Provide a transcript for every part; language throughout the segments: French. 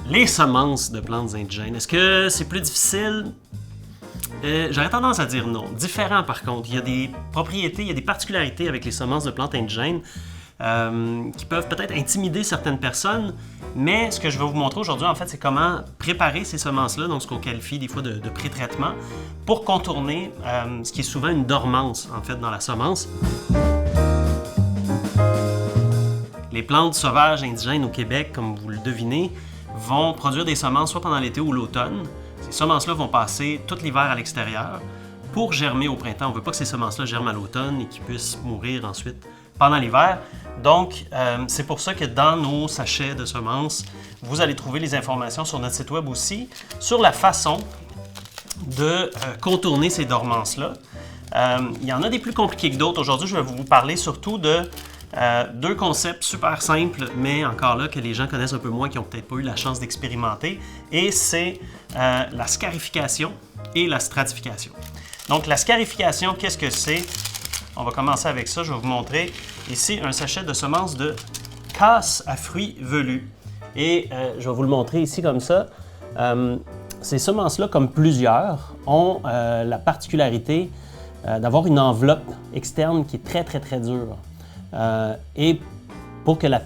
Les semences de plantes indigènes. Est-ce que c'est plus difficile? J'aurais tendance à dire non. Différent par contre. Il y a des propriétés, il y a des particularités avec les semences de plantes indigènes qui peuvent peut-être intimider certaines personnes, mais ce que je vais vous montrer aujourd'hui, en fait, c'est comment préparer ces semences-là, donc ce qu'on qualifie des fois de pré-traitement, pour contourner ce qui est souvent une dormance, en fait, dans la semence. Les plantes sauvages indigènes au Québec, comme vous le devinez, vont produire des semences soit pendant l'été ou l'automne. Ces semences-là vont passer tout l'hiver à l'extérieur pour germer au printemps. On ne veut pas que ces semences-là germent à l'automne et qu'ils puissent mourir ensuite pendant l'hiver. Donc, c'est pour ça que dans nos sachets de semences, vous allez trouver les informations sur notre site web aussi sur la façon de contourner ces dormances-là. Il y en a des plus compliqués que d'autres. Aujourd'hui, je vais vous parler surtout de deux concepts super simples, mais encore là, que les gens connaissent un peu moins, qui n'ont peut-être pas eu la chance d'expérimenter, et c'est la scarification et la stratification. Donc, la scarification, qu'est-ce que c'est? On va commencer avec ça. Je vais vous montrer ici un sachet de semences de casse à fruits velus. Et je vais vous le montrer ici comme ça. Ces semences-là, comme plusieurs, ont la particularité d'avoir une enveloppe externe qui est très, très, très dure. Et pour que la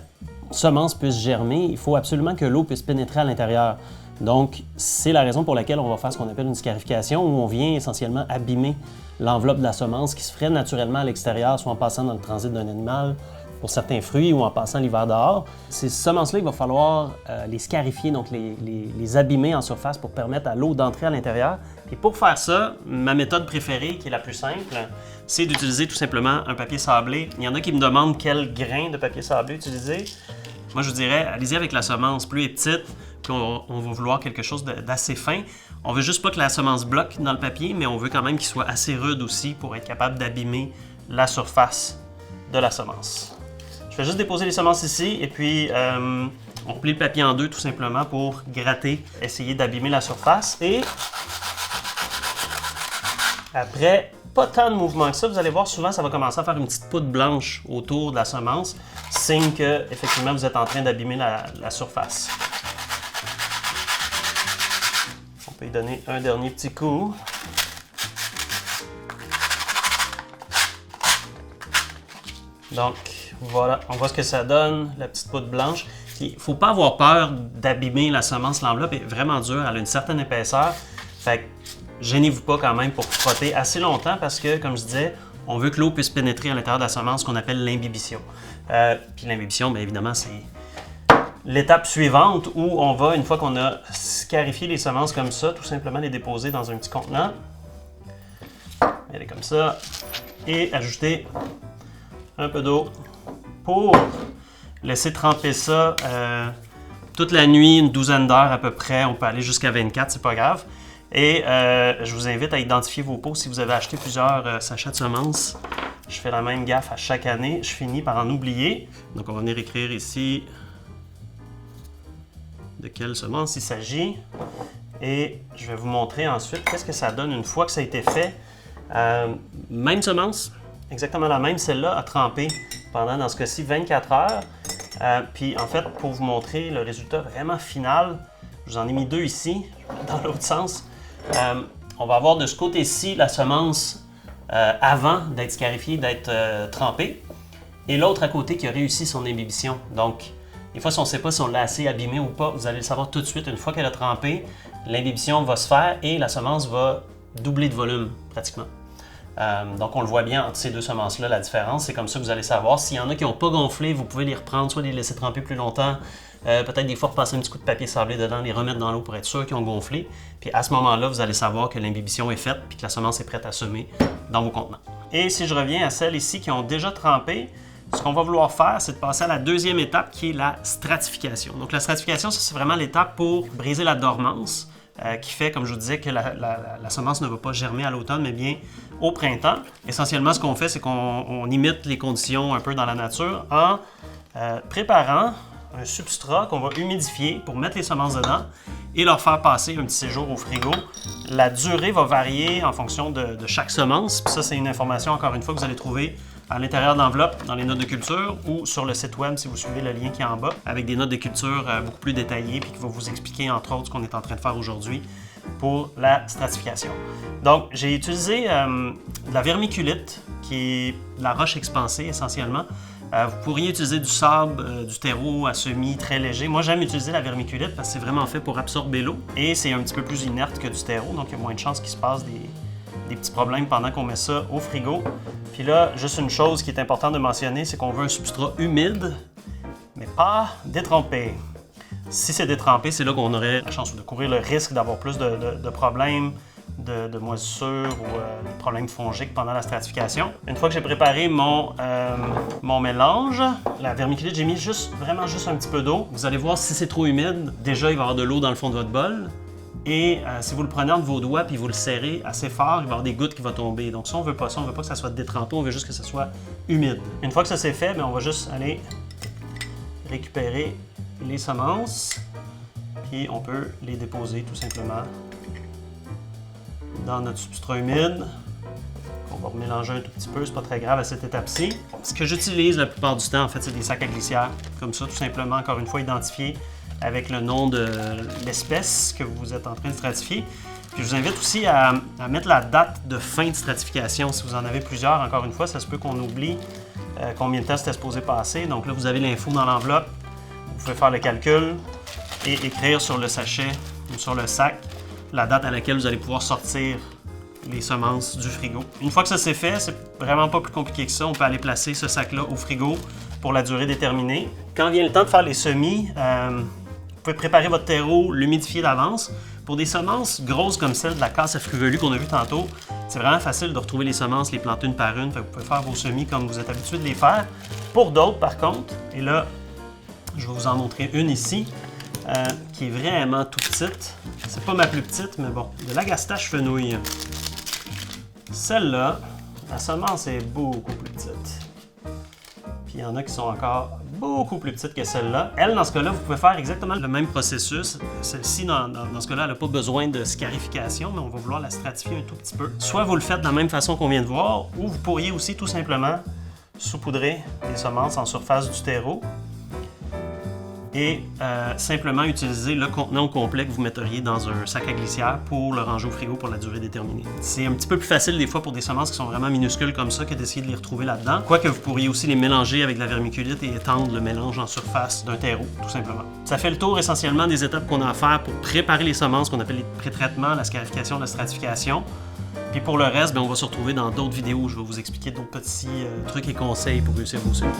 semence puisse germer, il faut absolument que l'eau puisse pénétrer à l'intérieur. Donc, c'est la raison pour laquelle on va faire ce qu'on appelle une scarification, où on vient essentiellement abîmer l'enveloppe de la semence qui se ferait naturellement à l'extérieur, soit en passant dans le transit d'un animal pour certains fruits ou en passant l'hiver dehors. Ces semences-là, il va falloir les scarifier, donc les abîmer en surface pour permettre à l'eau d'entrer à l'intérieur. Et pour faire ça, ma méthode préférée, qui est la plus simple, c'est d'utiliser tout simplement un papier sablé. Il y en a qui me demandent quel grain de papier sablé utiliser. Moi, je vous dirais, allez-y avec la semence. Plus elle est petite, plus on va vouloir quelque chose d'assez fin. On veut juste pas que la semence bloque dans le papier, mais on veut quand même qu'il soit assez rude aussi pour être capable d'abîmer la surface de la semence. Je vais juste déposer les semences ici et puis on plie le papier en deux tout simplement pour gratter, essayer d'abîmer la surface. Et après pas tant de mouvements que ça, vous allez voir souvent ça va commencer à faire une petite poudre blanche autour de la semence, signe que effectivement vous êtes en train d'abîmer la surface. On peut y donner un dernier petit coup. Donc voilà, on voit ce que ça donne, la petite poudre blanche. Il ne faut pas avoir peur d'abîmer la semence. L'enveloppe est vraiment dure, elle a une certaine épaisseur. Fait que gênez-vous pas quand même pour frotter assez longtemps parce que, comme je disais, on veut que l'eau puisse pénétrer à l'intérieur de la semence, qu'on appelle l'imbibition. Puis l'imbibition, bien évidemment, c'est l'étape suivante où on va, une fois qu'on a scarifié les semences comme ça, tout simplement les déposer dans un petit contenant. Aller comme ça. Et ajouter un peu d'eau pour laisser tremper ça toute la nuit, une douzaine d'heures à peu près. On peut aller jusqu'à 24, c'est pas grave. Et je vous invite à identifier vos pots si vous avez acheté plusieurs sachets de semences. Je fais la même gaffe à chaque année. Je finis par en oublier. Donc on va venir écrire ici de quelle semence il s'agit. Et je vais vous montrer ensuite qu'est-ce que ça donne une fois que ça a été fait. Même semence, exactement la même, celle-là a trempé pendant, dans ce cas-ci, 24 heures. Puis en fait, pour vous montrer le résultat vraiment final, je vous en ai mis deux ici, dans l'autre sens. On va avoir de ce côté-ci la semence avant d'être scarifiée, d'être trempée, et l'autre à côté qui a réussi son imbibition. Donc, des fois, si on ne sait pas si on l'a assez abîmée ou pas, vous allez le savoir tout de suite. Une fois qu'elle a trempé, l'imbibition va se faire et la semence va doubler de volume, pratiquement. Donc, on le voit bien entre ces deux semences-là, la différence. C'est comme ça que vous allez savoir. S'il y en a qui n'ont pas gonflé, vous pouvez les reprendre, soit les laisser tremper plus longtemps, peut-être des fois repasser un petit coup de papier sablé dedans, les remettre dans l'eau pour être sûr qu'ils ont gonflé. Puis à ce moment-là, vous allez savoir que l'imbibition est faite puis que la semence est prête à semer dans vos contenants. Et si je reviens à celles ici qui ont déjà trempé, ce qu'on va vouloir faire, c'est de passer à la deuxième étape qui est la stratification. Donc la stratification, ça, c'est vraiment l'étape pour briser la dormance. Qui fait, comme je vous disais, que la semence ne va pas germer à l'automne, mais bien au printemps. Essentiellement, ce qu'on fait, c'est qu'on imite les conditions un peu dans la nature en préparant un substrat qu'on va humidifier pour mettre les semences dedans et leur faire passer un petit séjour au frigo. La durée va varier en fonction de chaque semence. Puis ça, c'est une information, encore une fois, que vous allez trouver à l'intérieur de l'enveloppe, dans les notes de culture, ou sur le site web si vous suivez le lien qui est en bas, avec des notes de culture beaucoup plus détaillées, puis qui va vous expliquer entre autres ce qu'on est en train de faire aujourd'hui pour la stratification. Donc, j'ai utilisé de la vermiculite, qui est de la roche expansée essentiellement. Vous pourriez utiliser du sable, du terreau à semis très léger. Moi, j'aime utiliser la vermiculite parce que c'est vraiment fait pour absorber l'eau et c'est un petit peu plus inerte que du terreau, donc il y a moins de chances qu'il se passe des petits problèmes pendant qu'on met ça au frigo. Puis là, juste une chose qui est importante de mentionner, c'est qu'on veut un substrat humide, mais pas détrempé. Si c'est détrempé, c'est là qu'on aurait la chance de courir le risque d'avoir plus de problèmes de moisissure ou de problèmes fongiques pendant la stratification. Une fois que j'ai préparé mon mélange, la vermiculite, j'ai mis vraiment juste un petit peu d'eau. Vous allez voir si c'est trop humide, déjà il va y avoir de l'eau dans le fond de votre bol. Et si vous le prenez entre vos doigts puis vous le serrez assez fort, il va y avoir des gouttes qui vont tomber. Donc ça, on veut pas ça, on veut pas que ça soit détrempé, on veut juste que ça soit humide. Une fois que ça c'est fait, bien, on va juste aller récupérer les semences, puis on peut les déposer tout simplement dans notre substrat humide. On va remélanger un tout petit peu, c'est pas très grave à cette étape-ci. Ce que j'utilise la plupart du temps, en fait, c'est des sacs à glissière, comme ça, tout simplement, encore une fois, identifiés avec le nom de l'espèce que vous êtes en train de stratifier. Puis je vous invite aussi à mettre la date de fin de stratification. Si vous en avez plusieurs, encore une fois, ça se peut qu'on oublie combien de temps c'était supposé passer. Donc là, vous avez l'info dans l'enveloppe. Vous pouvez faire le calcul et écrire sur le sachet ou sur le sac la date à laquelle vous allez pouvoir sortir les semences du frigo. Une fois que ça c'est fait, c'est vraiment pas plus compliqué que ça. On peut aller placer ce sac-là au frigo pour la durée déterminée. Quand vient le temps de faire les semis, vous pouvez préparer votre terreau, l'humidifier d'avance. Pour des semences grosses comme celle de la casse à fruits velus qu'on a vu tantôt, c'est vraiment facile de retrouver les semences, les planter une par une. Fait que vous pouvez faire vos semis comme vous êtes habitué de les faire. Pour d'autres, par contre, et là, je vais vous en montrer une ici, qui est vraiment toute petite. C'est pas ma plus petite, mais bon, de l'agastache fenouil. Celle-là, la semence est beaucoup plus petite. Puis il y en a qui sont encore beaucoup plus petites que celle-là. Elle, dans ce cas-là, vous pouvez faire exactement le même processus. Celle-ci, dans ce cas-là, elle n'a pas besoin de scarification, mais on va vouloir la stratifier un tout petit peu. Soit vous le faites de la même façon qu'on vient de voir, ou vous pourriez aussi tout simplement saupoudrer les semences en surface du terreau et simplement utiliser le contenant au complet que vous metteriez dans un sac à glissière pour le ranger au frigo pour la durée déterminée. C'est un petit peu plus facile des fois pour des semences qui sont vraiment minuscules comme ça que d'essayer de les retrouver là-dedans. Quoique vous pourriez aussi les mélanger avec de la vermiculite et étendre le mélange en surface d'un terreau, tout simplement. Ça fait le tour essentiellement des étapes qu'on a à faire pour préparer les semences qu'on appelle les pré-traitements, la scarification, la stratification. Puis pour le reste, bien, on va se retrouver dans d'autres vidéos où je vais vous expliquer d'autres petits trucs et conseils pour réussir vos semis.